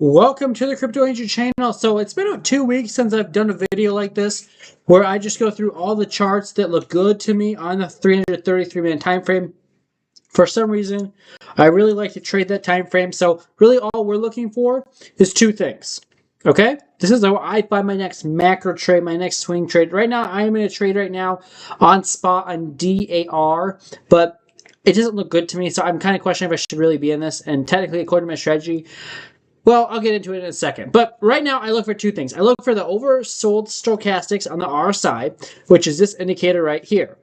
Welcome to the Crypto Angel channel. So it's been about 2 weeks since I've done a video like this where I just go through all the charts that look good to me on the 333-minute time frame. For some reason, I really like to trade that time frame. So really all we're looking for is two things. Okay? This is how I find my next macro trade, my next swing trade. Right now, I am in a trade right now on spot on DAR, but it doesn't look good to me. So I'm kind of questioning if I should really be in this. And technically, according to my strategy, well, I'll get into it in a second. But right now, I look for two things. I look for the oversold stochastics on the RSI, which is this indicator right here.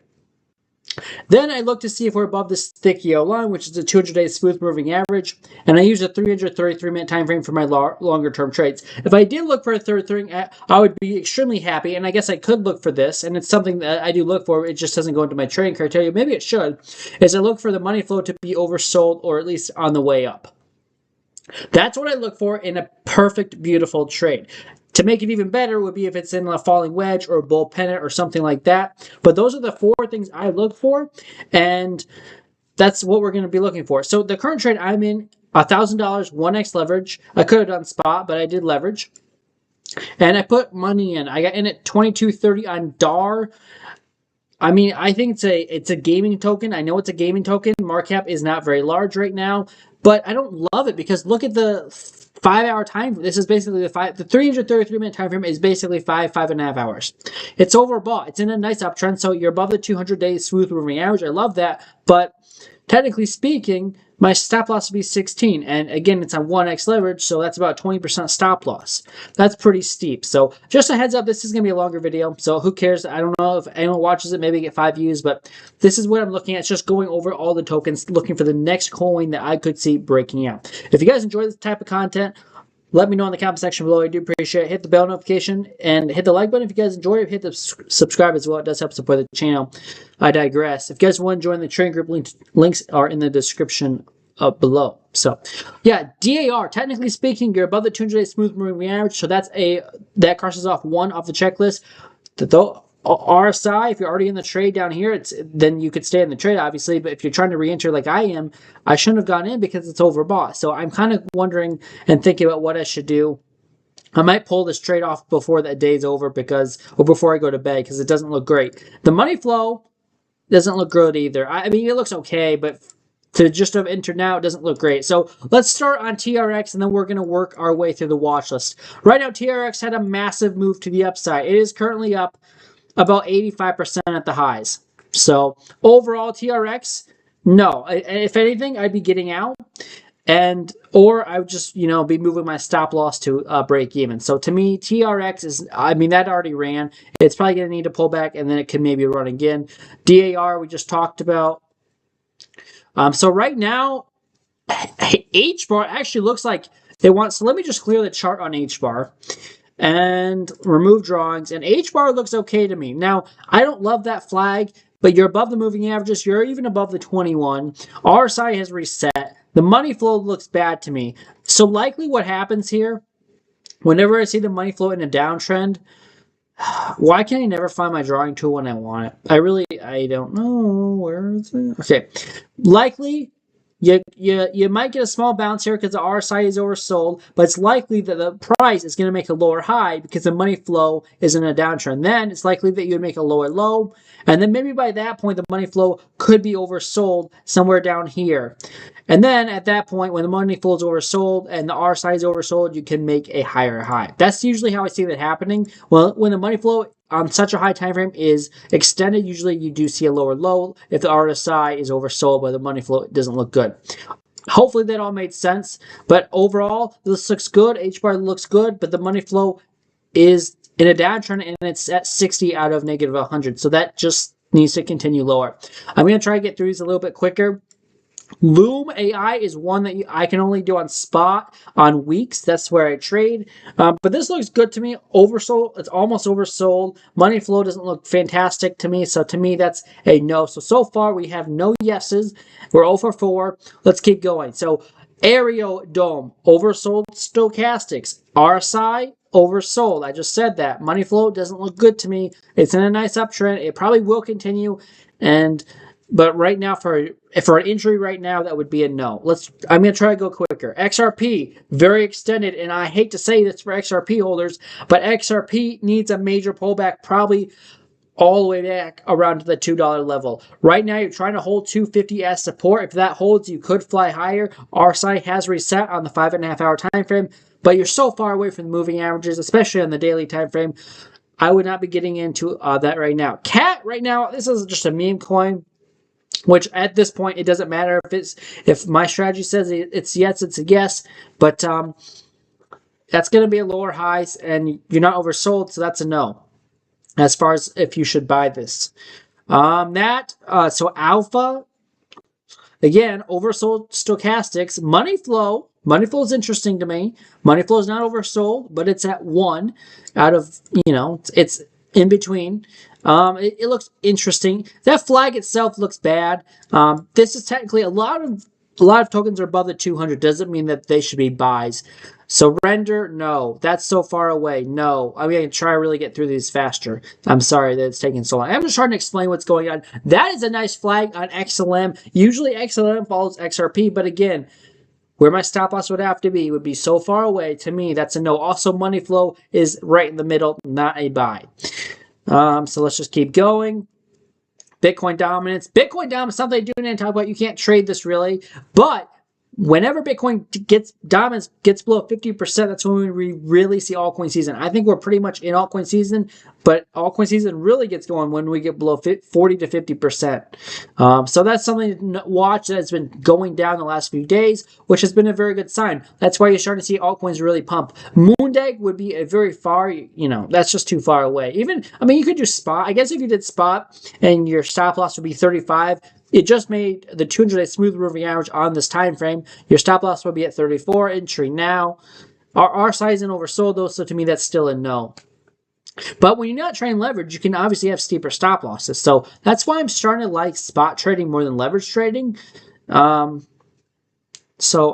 Then I look to see if we're above this thick yellow line, which is the 200-day smooth moving average. And I use a 333-minute time frame for my longer-term trades. If I did look for a third thing, I would be extremely happy. And I guess I could look for this. And it's something that I do look for. It just doesn't go into my trading criteria. Maybe it should. Is I look for the money flow to be oversold or at least on the way up. That's what I look for in a perfect, beautiful trade. To make it even better would be if it's in a falling wedge or a bull pennant or something like that. But those are the four things I look for, and that's what we're going to be looking for. So the current trade I'm in, $1,000, 1x leverage. I could have done spot, but I did leverage. And I put money in. I got in at 22.30 on DAR. I mean, I think it's a gaming token. I know it's a gaming token. Market cap is not very large right now, but I don't love it because look at the 5-hour time. This is basically the 333-minute time frame is basically 5.5 hours. It's overbought. It's in a nice uptrend, so you're above the 200-day smooth moving average. I love that, but technically speaking, my stop loss would be 16. And again, it's on 1x leverage, so that's about 20% stop loss. That's pretty steep. So just a heads up, this is going to be a longer video. So who cares? I don't know if anyone watches it, maybe get 5 views, but this is what I'm looking at. It's just going over all the tokens, looking for the next coin that I could see breaking out. If you guys enjoy this type of content, let me know in the comment section below. I do appreciate it. Hit the bell notification and hit the like button if you guys enjoy it. Hit the subscribe as well. It does help support the channel. I digress. If you guys want to join the trading group, links are in the description below. So, yeah, DAR. Technically speaking, you're above the 200-day smooth moving average. So that crosses off one off the checklist. The RSI, if you're already in the trade down here, then you could stay in the trade, obviously. But if you're trying to re-enter like I am, I shouldn't have gone in because it's overbought. So I'm kind of wondering and thinking about what I should do. I might pull this trade off before that day's over or before I go to bed because it doesn't look great. The money flow doesn't look good either. I mean, it looks okay, but to just have entered now, it doesn't look great. So let's start on TRX, and then we're going to work our way through the watch list. Right now, TRX had a massive move to the upside. It is currently up about 85% at the highs. So overall, TRX, no. If anything, I'd be getting out, or I would just, be moving my stop loss to break even. So to me, TRX is, I mean, that already ran. It's probably going to need to pull back, and then it can maybe run again. DAR, we just talked about. So right now, H-bar actually looks like it wants, so let me just clear the chart on H-bar and remove drawings, and H-bar looks okay to me. Now, I don't love that flag, but you're above the moving averages, you're even above the 21. RSI has reset. The money flow looks bad to me. So likely what happens here, whenever I see the money flow in a downtrend, why can I never find my drawing tool when I want it? I don't know. Where is it? Okay. Likely, you might get a small bounce here because the RSI is oversold, but it's likely that the price is going to make a lower high because the money flow is in a downtrend. Then it's likely that you would make a lower low, and then maybe by that point, the money flow could be oversold somewhere down here. And then at that point, when the money flow is oversold and the RSI is oversold, you can make a higher high. That's usually how I see that happening. Well, when the money flow on such a high time frame is extended, usually you do see a lower low if the RSI is oversold, but the money flow doesn't look good. Hopefully that all made sense. But overall, this looks good. H-bar looks good, but the money flow is in a downtrend, and it's at 60 out of negative 100. So that just needs to continue lower. I'm going to try to get through these a little bit quicker. Loom AI is one that I can only do on spot on weeks. That's where I trade. But this looks good to me. Oversold. It's almost oversold. Money flow doesn't look fantastic to me. So to me, that's a no. So far, we have no yeses. We're 0 for 4. Let's keep going. So Aerodome, oversold stochastics. RSI, oversold. I just said that. Money flow doesn't look good to me. It's in a nice uptrend. It probably will continue. And But right now, for an injury right now, that would be a no. I'm going to try to go quicker. XRP, very extended, and I hate to say this for XRP holders, but XRP needs a major pullback, probably all the way back around to the $2 level. Right now, you're trying to hold 250 as support. If that holds, you could fly higher. RSI has reset on the 5.5 hour time frame, but you're so far away from the moving averages, especially on the daily time frame. I would not be getting into that right now. CAT right now, this is just a meme coin, which at this point it doesn't matter if my strategy says it's yes, it's a yes, but that's going to be a lower highs and you're not oversold, so that's a no as far as if you should buy this. So Alpha, again, oversold stochastics. Money flow is interesting to me. Money flow is not oversold, but it's at 1 out of, it's in between. It looks interesting. That flag itself looks bad. This is technically a lot of tokens are above the 200. Doesn't mean that they should be buys. Surrender, no. That's so far away, no. I'm going to try to really get through these faster. I'm sorry that it's taking so long. I'm just trying to explain what's going on. That is a nice flag on XLM. Usually XLM follows XRP, but again, where my stop loss would have to be would be so far away. To me, that's a no. Also, money flow is right in the middle, not a buy. So let's just keep going. Bitcoin dominance. Bitcoin dominance, something I do need to talk about. You can't trade this really, but whenever Bitcoin dominance gets below 50%, that's when we really see altcoin season. I think we're pretty much in altcoin season, but altcoin season really gets going when we get below 40 to 50%. So that's something to watch that has been going down the last few days, which has been a very good sign. That's why you're starting to see altcoins really pump. Moondeg would be a very far, that's just too far away. You could do spot. I guess if you did spot and your stop loss would be 35, it just made the 200-day smooth moving average on this time frame. Your stop loss will be at 34. Entry now. Our size isn't oversold though, so to me that's still a no. But when you're not trading leverage, you can obviously have steeper stop losses. So that's why I'm starting to like spot trading more than leverage trading. So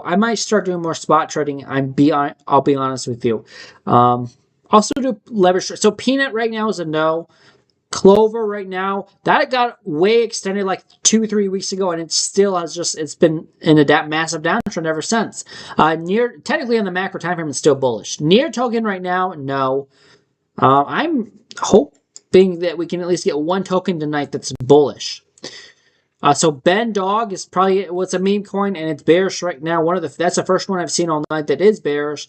I might start doing more spot trading. I'll be honest with you. Also do leverage. So Peanut right now is a no. Clover right now, that got way extended like 2-3 weeks ago, and it still has it's been in a massive downtrend ever since. Technically on the macro time frame, it's still bullish. Near token right now, no. I'm hoping that we can at least get one token tonight that's bullish. So Ben Dog is probably what's a meme coin, and it's bearish right now. That's the first one I've seen all night that is bearish.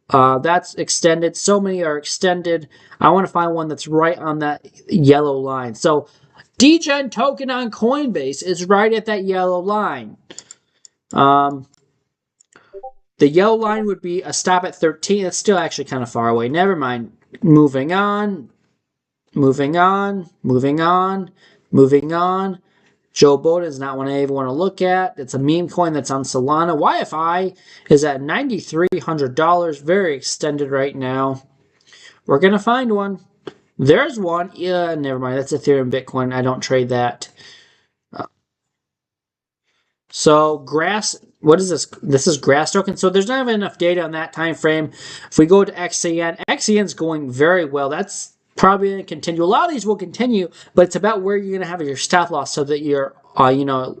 That's extended. So many are extended. I want to find one that's right on that yellow line. So DGen token on Coinbase is right at that yellow line. The yellow line would be a stop at 13. That's still actually kind of far away. Never mind. Moving on. Joe Biden is not one I even want to look at. It's a meme coin that's on Solana. YFI is at $9,300. Very extended right now. We're going to find one. There's one. Yeah, never mind. That's Ethereum Bitcoin. I don't trade that. So Grass, what is this? This is Grass token. So there's not even enough data on that time frame. If we go to XAN, XAN's going very well. That's probably going to continue. A lot of these will continue, but it's about where you're going to have your stop loss so that your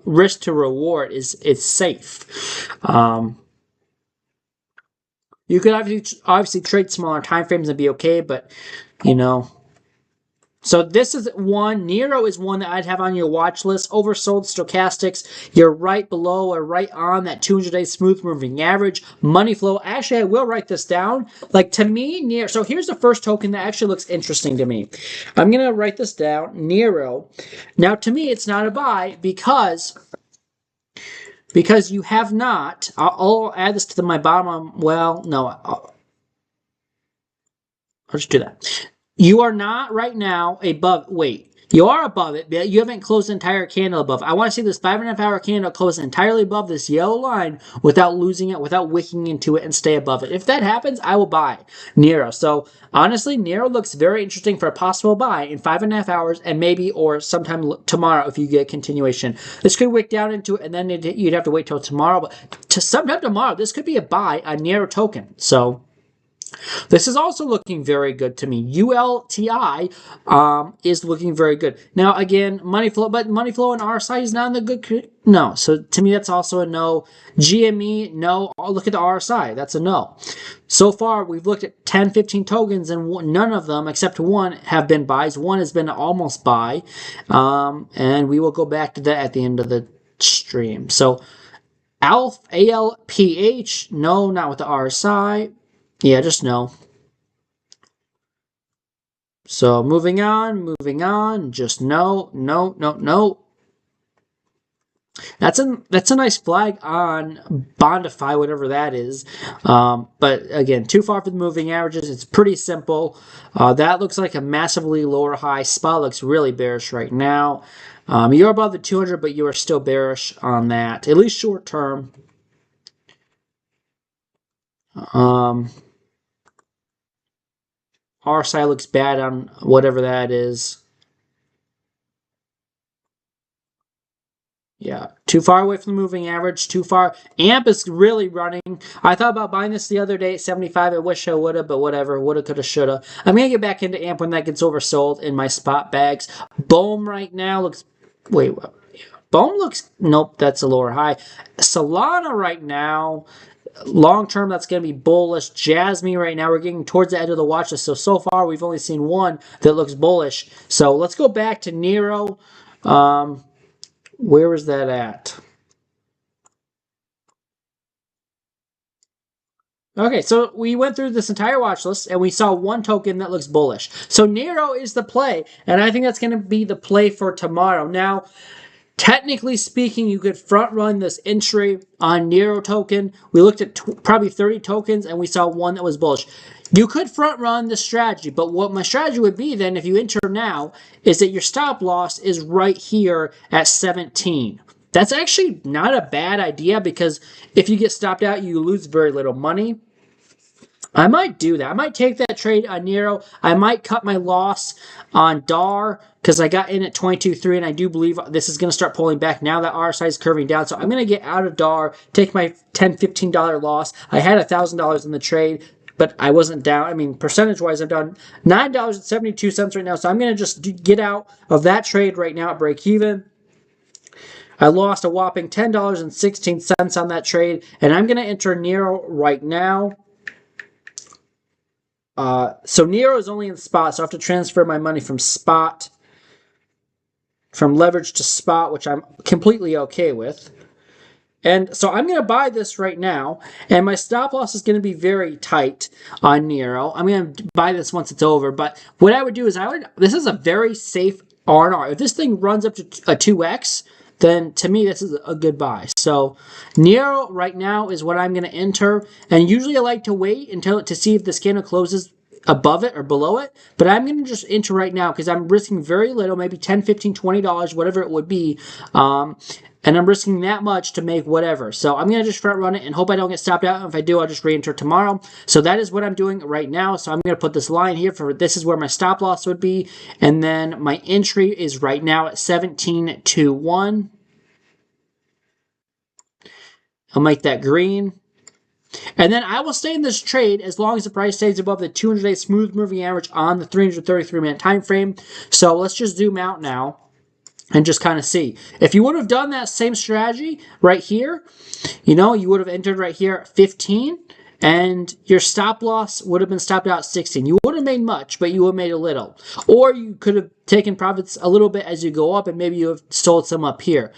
risk to reward is safe. You could obviously trade smaller time frames and be okay, but So this is one. Nero is one that I'd have on your watch list. Oversold stochastics. You're right below or right on that 200-day smooth moving average. Money flow. Actually, I will write this down. Like to me, Nero. So here's the first token that actually looks interesting to me. I'm gonna write this down. Nero. Now to me, it's not a buy because you have not. I'll add this to my bottom. Well, no. I'll just do that. You are not right now above. Wait, you are above it, but you haven't closed the entire candle above. I want to see this 5.5 hour candle close entirely above this yellow line without losing it, without wicking into it, and stay above it. If that happens, I will buy Nero. So honestly, Nero looks very interesting for a possible buy in 5.5 hours, and maybe or sometime tomorrow if you get continuation. This could wick down into it, and then you'd have to wait till tomorrow. But to sometime tomorrow, this could be a buy on Nero token. So This is also looking very good to me. ULTI is looking very good. Now, again, money flow, but money flow on our side is not in the good. No. So to me, that's also a no. GME, no. Oh, look at the RSI. That's a no. So far, we've looked at 10, 15 tokens, and none of them, except one, have been buys. One has been almost buy. And we will go back to that at the end of the stream. So, ALPH, no, not with the RSI. Yeah, just no. So moving on, just no. That's a nice flag on Bondify, whatever that is. But again, too far for the moving averages. It's pretty simple. That looks like a massively lower high. SPA looks really bearish right now. You're above the 200, but you are still bearish on that, at least short term. RSI looks bad on whatever that is. Yeah, too far away from the moving average, too far. AMP is really running. I thought about buying this the other day at 75. I wish I would have, but whatever. Woulda, coulda, shoulda. I'm going to get back into AMP when that gets oversold in my spot bags. BOEM right now looks... Wait, what? BOEM looks... Nope, that's a lower high. Solana right now... Long term, that's going to be bullish. Jasmine right now, we're getting towards the end of the watch list. So far, we've only seen one that looks bullish. So let's go back to Nero. Where was that at? Okay, so we went through this entire watch list, and we saw one token that looks bullish. So Nero is the play, and I think that's going to be the play for tomorrow. Now, technically speaking, you could front run this entry on Nero token. We looked at probably 30 tokens, and we saw one that was bullish. You could front run this strategy, but what my strategy would be then, if you enter now, is that your stop loss is right here at 17. That's actually not a bad idea, because if you get stopped out, you lose very little money. I might do that. I might take that trade on Nero. I might cut my loss on DAR because I got in at 22.3, and I do believe this is going to start pulling back now that RSI is curving down. So I'm going to get out of DAR, take my $10, $15 loss. I had $1,000 in the trade, but I wasn't down. I mean, percentage-wise, I'm down $9.72 right now. So I'm going to just get out of that trade right now at break even. I lost a whopping $10.16 on that trade, and I'm going to enter Nero right now. So Nero is only in spot, so I have to transfer my money from spot, from leverage to spot, which I'm completely okay with. And so I'm going to buy this right now, and my stop loss is going to be very tight on Nero. I'm going to buy this once it's over, but what I would do is this is a very safe R&R. If this thing runs up to a 2x, then to me this is a good buy. So Nero right now is what I'm going to enter, and usually I like to wait until to see if this candle closes above it or below it, but I'm going to just enter right now because I'm risking very little, maybe $10, $15, $20, whatever it would be, and I'm risking that much to make whatever. So I'm going to just front run it and hope I don't get stopped out. And if I do, I'll just re-enter tomorrow. So that is what I'm doing right now. So I'm going to put this line here for this is where my stop loss would be. And then my entry is right now at 17.21. I'll make that green. And then I will stay in this trade as long as the price stays above the 200-day smooth moving average on the 333-minute time frame. So let's just zoom out now and just kind of see. If you would have done that same strategy right here, you would have entered right here at 15, and your stop loss would have been stopped out at 16. You wouldn't have made much, but you would have made a little. Or you could have taken profits a little bit as you go up, and maybe you have sold some up here.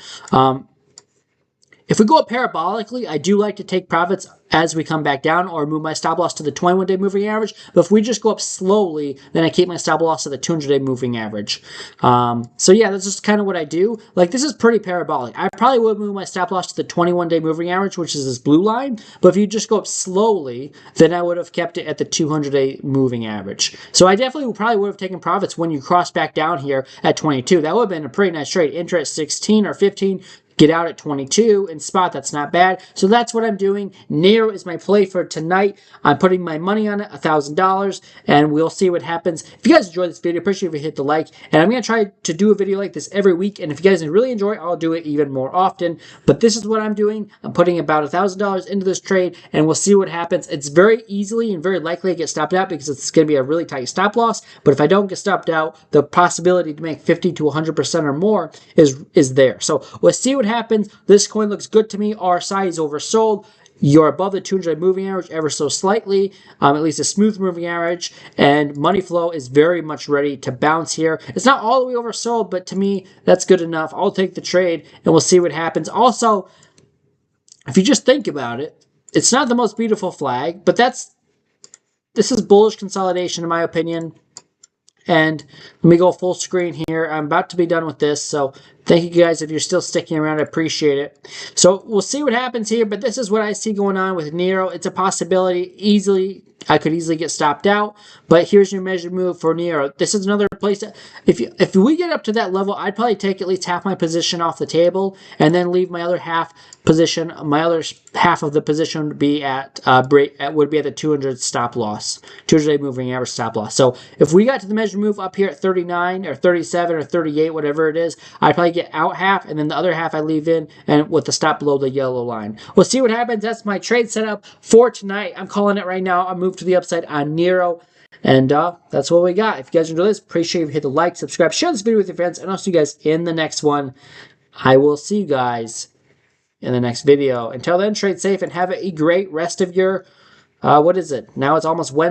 If we go up parabolically, I do like to take profits as we come back down or move my stop loss to the 21-day moving average. But if we just go up slowly, then I keep my stop loss to the 200-day moving average. So yeah, that's just kind of what I do. Like, this is pretty parabolic. I probably would move my stop loss to the 21-day moving average, which is this blue line. But if you just go up slowly, then I would have kept it at the 200-day moving average. So I definitely probably would have taken profits when you cross back down here at 22. That would have been a pretty nice trade. Enter at 16 or 15. get out at 22 in spot. That's not bad. So that's what I'm doing. Nero is my play for tonight. I'm putting my money on it, $1,000, and we'll see what happens. If you guys enjoyed this video, appreciate if you hit the like, and I'm going to try to do a video like this every week, and if you guys really enjoy it, I'll do it even more often. But this is what I'm doing. I'm putting about $1,000 into this trade, and we'll see what happens. It's very easily and very likely to get stopped out because it's going to be a really tight stop loss, but if I don't get stopped out, the possibility to make 50 to 100% or more is there. So we'll see what happens. This coin looks good to me. RSI is oversold. You're above the 200 moving average ever so slightly, at least a smooth moving average, and money flow is very much ready to bounce here. It's not all the way oversold, but to me, that's good enough. I'll take the trade, and we'll see what happens. Also, if you just think about it, it's not the most beautiful flag, but this is bullish consolidation in my opinion. And let me go full screen here. I'm about to be done with this, so thank you guys if you're still sticking around. I appreciate it. So we'll see what happens here, but this is what I see going on with Nero. It's a possibility. I could easily get stopped out, but here's your measured move for Nero. This is another place that if we get up to that level, I'd probably take at least half my position off the table and then leave my other half position. My other half of the position would be at the 200 stop loss, 200-day moving average stop loss. So if we got to the measured move up here at 39 or 37 or 38, whatever it is, I'd probably get out half, and then the other half I leave in, and with the stop below the yellow line. We'll see what happens. That's my trade setup for tonight. I'm calling it right now. I'll move to the upside on Nero. And that's what we got. If you guys enjoy this, appreciate if you hit the like, subscribe, share this video with your friends, and I'll see you guys in the next one. I will see you guys in the next video. Until then, trade safe and have a great rest of your, what is it? Now it's almost Wednesday.